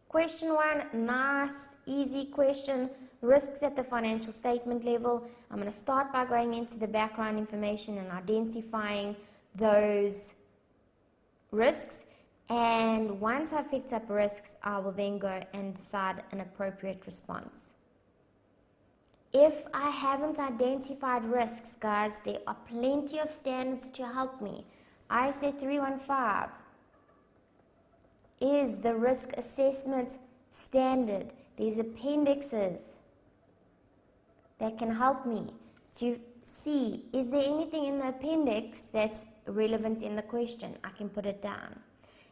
Question 1, nice, easy question. Risks at the financial statement level. I'm going to start by going into the background information and identifying those risks. And once I've picked up risks, I will then go and decide an appropriate response. If I haven't identified risks, guys, there are plenty of standards to help me. ISA 315 is the risk assessment standard. There's appendixes that can help me to see, is there anything in the appendix that's relevant in the question? I can put it down.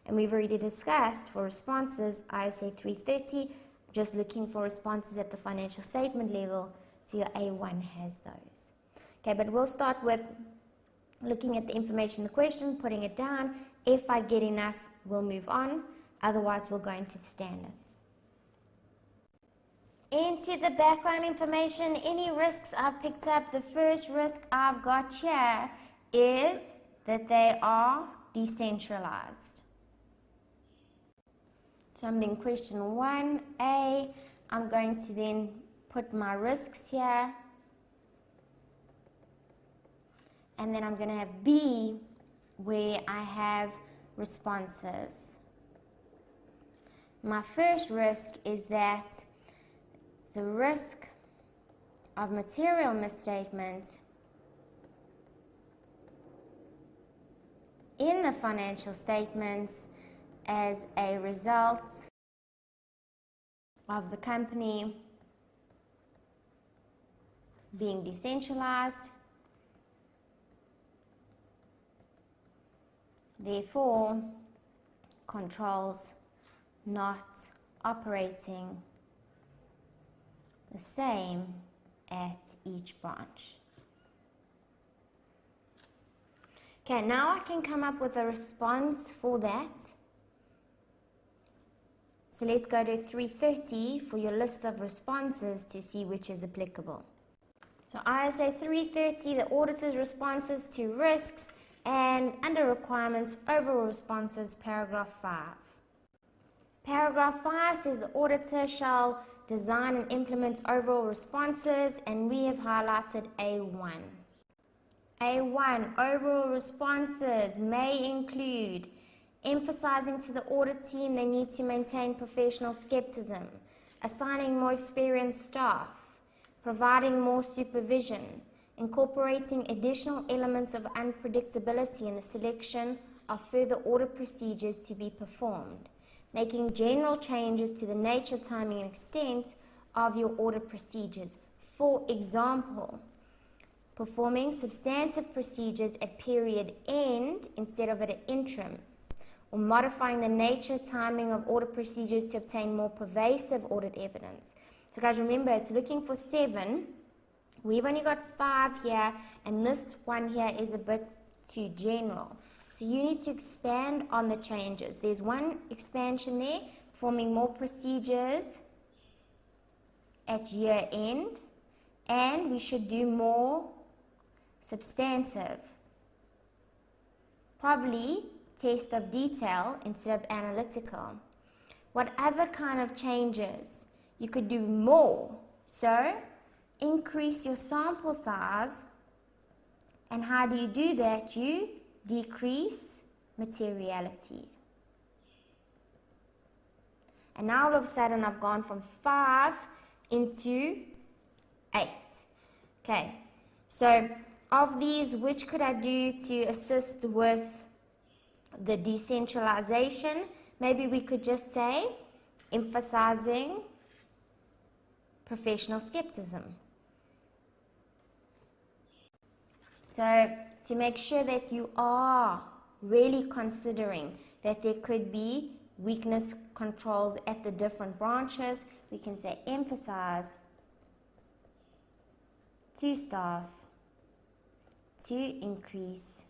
And we've already discussed for responses, ISA 330, just looking for responses at the financial statement level, so your A1 has those. Okay, but we'll start with looking at the information in the question, putting it down. If I get enough, we'll move on. Otherwise, we'll go into the standards. Into the background information, any risks I've picked up, the first risk I've got here is that they are decentralized. So I'm doing question 1A. I'm going to then put my risks here. And then I'm going to have B, where I have responses. My first risk is that the risk of material misstatement in the financial statements as a result of the company being decentralized, therefore controls not operating the same at each branch. Okay, now I can come up with a response for that. So let's go to 330 for your list of responses to see which is applicable. So ISA 330, the auditor's responses to risks, and under requirements, overall responses, paragraph 5. Paragraph 5 says the auditor shall design and implement overall responses, and we have highlighted A1. A1, overall responses may include emphasizing to the audit team they need to maintain professional skepticism, assigning more experienced staff, providing more supervision, incorporating additional elements of unpredictability in the selection of further audit procedures to be performed, making general changes to the nature, timing, and extent of your audit procedures. For example, performing substantive procedures at period end instead of at an interim, or modifying the nature, timing of audit procedures to obtain more pervasive audit evidence. So guys, remember, it's looking for 7. We've only got 5 here, and this one here is a bit too general. So you need to expand on the changes. There's one expansion there, forming more procedures at year end, and we should do more substantive. Probably test of detail instead of analytical. What other kind of changes? You could do more. So increase your sample size, and how do you do that? You decrease materiality. And now all of a sudden I've gone from 5 into 8. Okay, so of these, which could I do to assist with the decentralization? Maybe we could just say emphasizing professional skepticism. So to make sure that you are really considering that there could be weakness controls at the different branches, we can say emphasize to staff to increase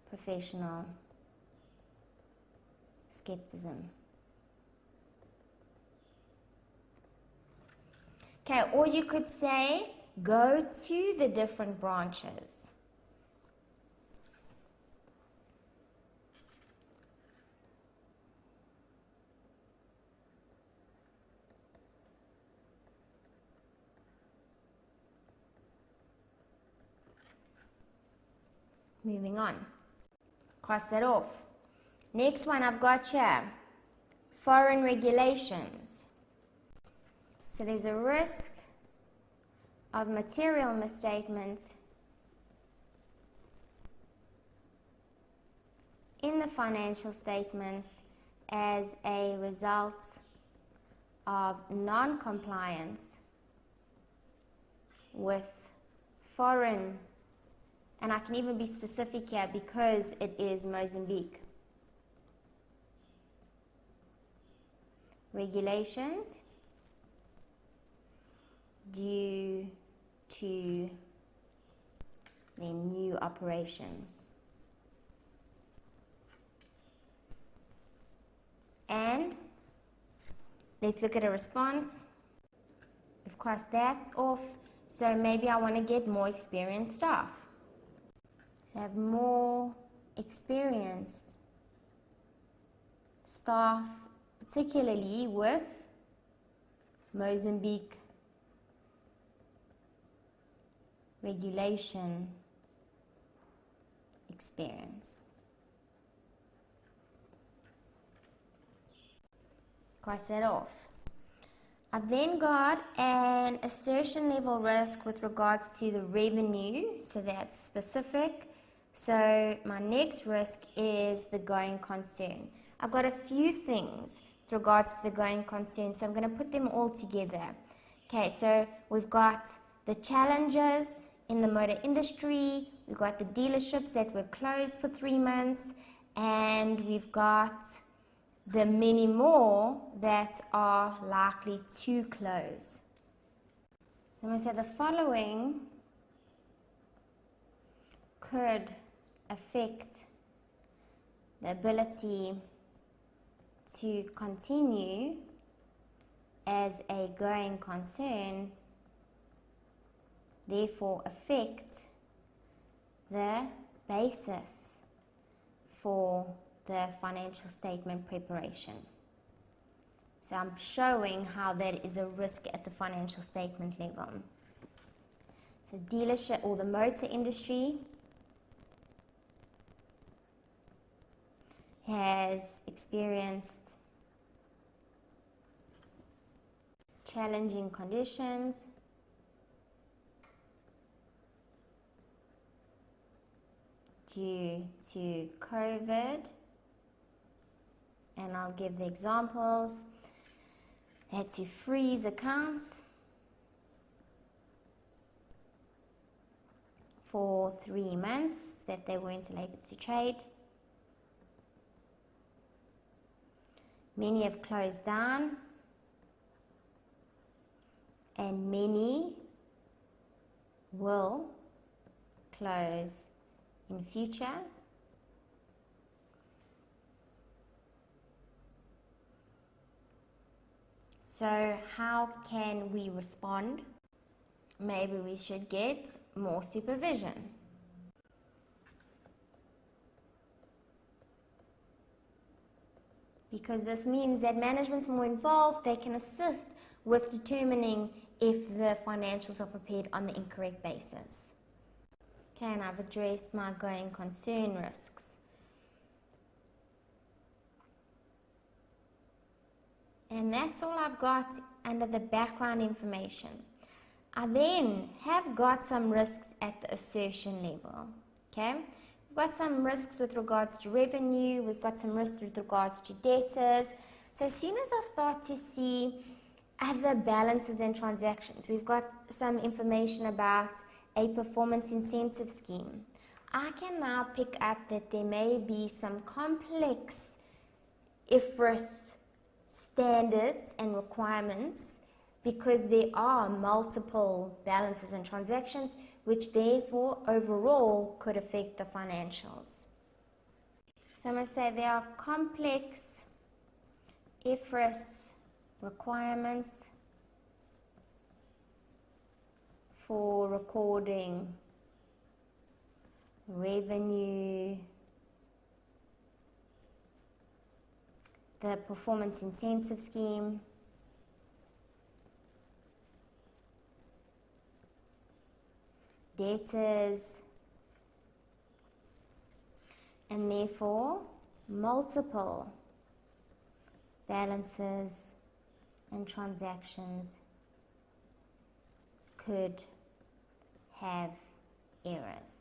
professional skepticism. Okay, or you could say go to the different branches. Moving on. Cross that off. Next one I've got here, foreign regulations. So there's a risk of material misstatement in the financial statements as a result of non-compliance with foreign, and I can even be specific here because it is Mozambique, regulations due to their new operation. And let's look at a response. We've crossed that off. So maybe I want to get more experienced staff. So have more experienced staff, particularly with Mozambique regulation experience. Cross that off. I've then got an assertion level risk with regards to the revenue, so that's specific. So my next risk is the going concern. I've got a few things with regards to the going concern, so I'm going to put them all together. Okay, so we've got the challenges in the motor industry, we've got the dealerships that were closed for 3 months, and we've got the many more that are likely to close. I'm going to say the following could affect the ability to continue as a going concern, therefore affect the basis for the financial statement preparation. So I'm showing how that is a risk at the financial statement level. So dealership or the motor industry has experienced challenging conditions due to COVID. And I'll give the examples. They had to freeze accounts for 3 months that they weren't able to trade. Many have closed down, and many will close in future. So how can we respond? Maybe we should get more supervision. Because this means that management's more involved, they can assist with determining if the financials are prepared on the incorrect basis. Okay, and I've addressed my going concern risks. And that's all I've got under the background information. I then have got some risks at the assertion level. Okay, we've got some risks with regards to revenue, we've got some risks with regards to debtors. So as soon as I start to see other balances and transactions, we've got some information about a performance incentive scheme. I can now pick up that there may be some complex IFRS standards and requirements because there are multiple balances and transactions which therefore overall could affect the financials. So I'm going to say there are complex IFRS requirements for recording revenue, the performance incentive scheme, debtors, and therefore multiple balances and transactions could have errors.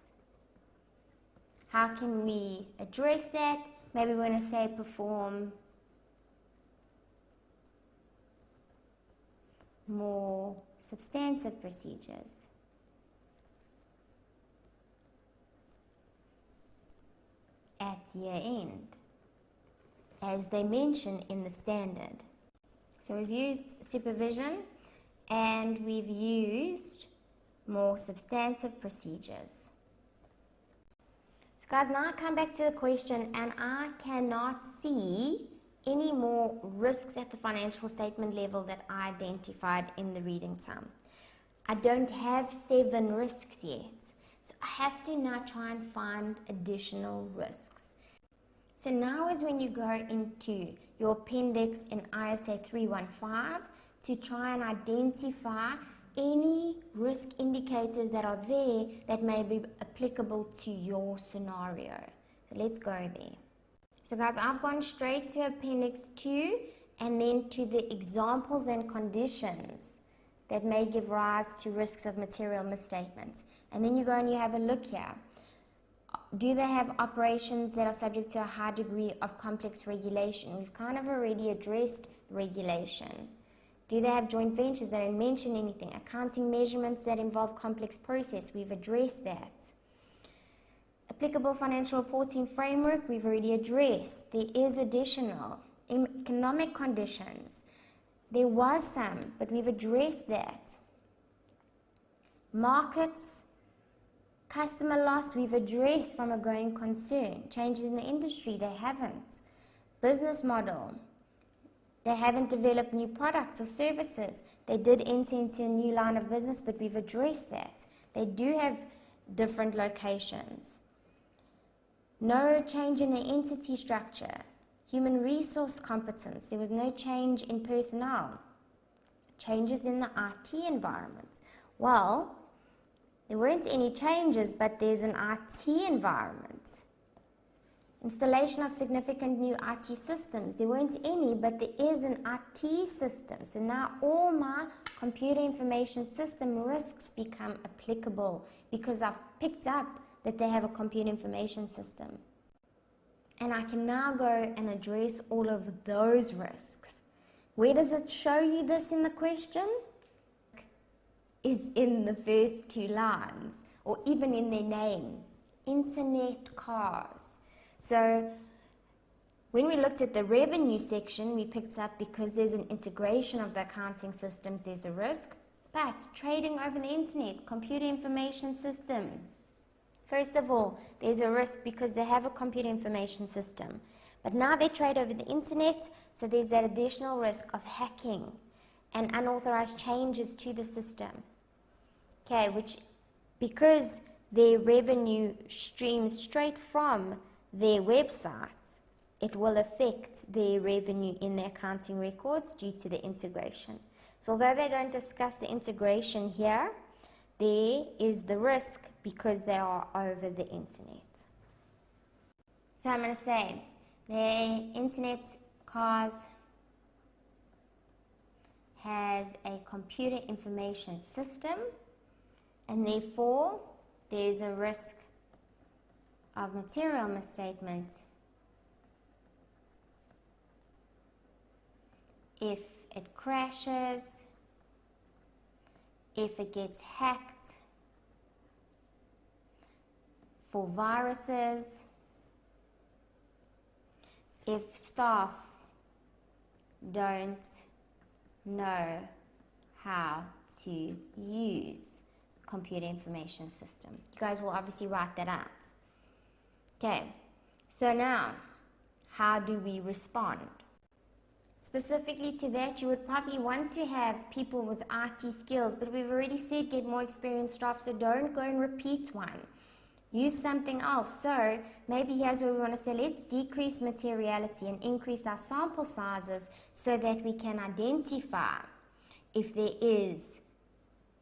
How can we address that? Maybe we're going to say perform more substantive procedures. At year end, as they mention in the standard. So we've used supervision and we've used more substantive procedures. So guys, now I come back to the question and I cannot see any more risks at the financial statement level that I identified in the reading time. I don't have 7 risks yet. So I have to now try and find additional risks. So now is when you go into your appendix in ISA 315 to try and identify any risk indicators that are there that may be applicable to your scenario. So let's go there. So guys, I've gone straight to Appendix 2 and then to the examples and conditions that may give rise to risks of material misstatements. And then you go and you have a look here. Do they have operations that are subject to a high degree of complex regulation? We've kind of already addressed regulation. Do they have joint ventures? They don't mention anything. Accounting measurements that involve complex process? We've addressed that. Applicable financial reporting framework? We've already addressed. There is additional. Economic conditions? There was some, but we've addressed that. Markets? Customer loss, we've addressed from a going concern. Changes in the industry, they haven't. Business model, they haven't developed new products or services. They did enter into a new line of business, but we've addressed that. They do have different locations. No change in the entity structure. Human resource competence, there was no change in personnel. Changes in the IT environment. Well, there weren't any changes, but there's an IT environment. Installation of significant new IT systems. There weren't any, but there is an IT system. So now all my computer information system risks become applicable because I've picked up that they have a computer information system. And I can now go and address all of those risks. Where does it show you this in the question? Is in the first 2 lines, or even in their name, internet cars. So when we looked at the revenue section, we picked up because there's an integration of the accounting systems, there's a risk. But trading over the internet, computer information system, first of all, there's a risk because they have a computer information system. But now they trade over the internet, so there's that additional risk of hacking and unauthorized changes to the system. Okay, which because their revenue streams straight from their websites, it will affect their revenue in their accounting records due to the integration. So although they don't discuss the integration here, there is the risk because they are over the internet. So I'm going to say the internet cars has a computer information system, and therefore there is a risk of material misstatement if it crashes, if it gets hacked, for viruses, if staff don't know how to use computer information system. You guys will obviously write that out. Okay, so now, how do we respond? Specifically to that, you would probably want to have people with IT skills, but we've already said get more experienced staff, so don't go and repeat one. Use something else. So maybe here's where we want to say, let's decrease materiality and increase our sample sizes so that we can identify if there is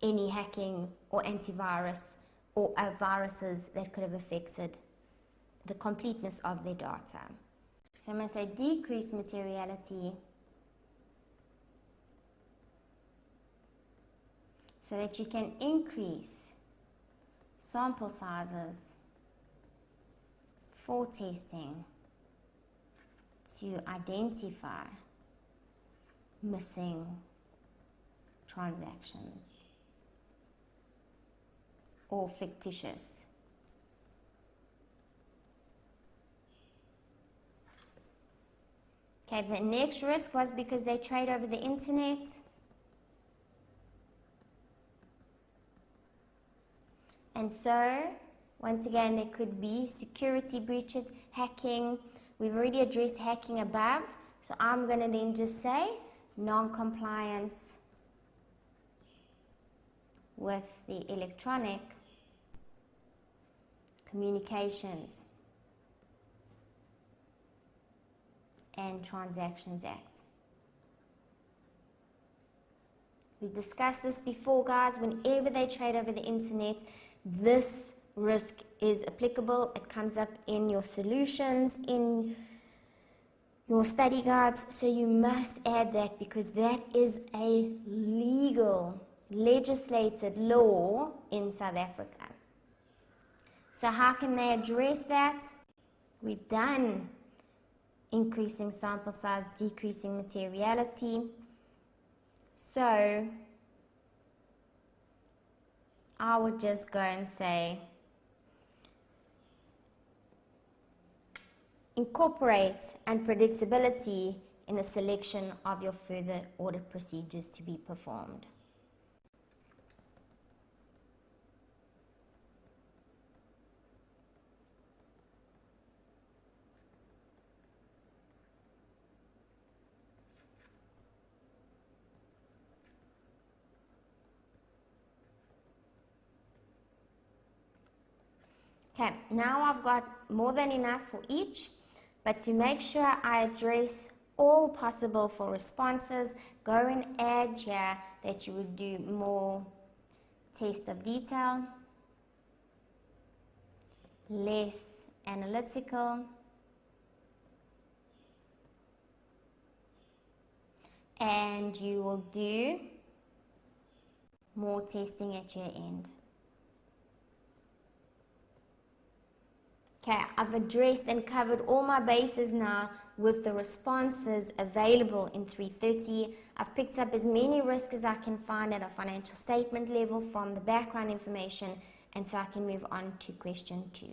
any hacking or antivirus or viruses that could have affected the completeness of their data. So I'm going to say decrease materiality so that you can increase sample sizes for testing to identify missing transactions or fictitious. Okay, the next risk was because they trade over the internet. And so, once again, there could be security breaches, hacking. We've already addressed hacking above, so I'm going to then just say non-compliance with the Electronic Communications and Transactions Act. We've discussed this before, guys. Whenever they trade over the internet, this risk is applicable. It comes up in your solutions, in your study guides, so you must add that because that is a legal, legislated law in South Africa. So how can they address that? We've done increasing sample size, decreasing materiality. So I would just go and say incorporate unpredictability in the selection of your further audit procedures to be performed. Okay, now I've got more than enough for each, but to make sure I address all possible for responses, go and add here that you would do more test of detail, less analytical, and you will do more testing at your end. Okay, I've addressed and covered all my bases now with the responses available in 330. I've picked up as many risks as I can find at a financial statement level from the background information, and so I can move on to question 2.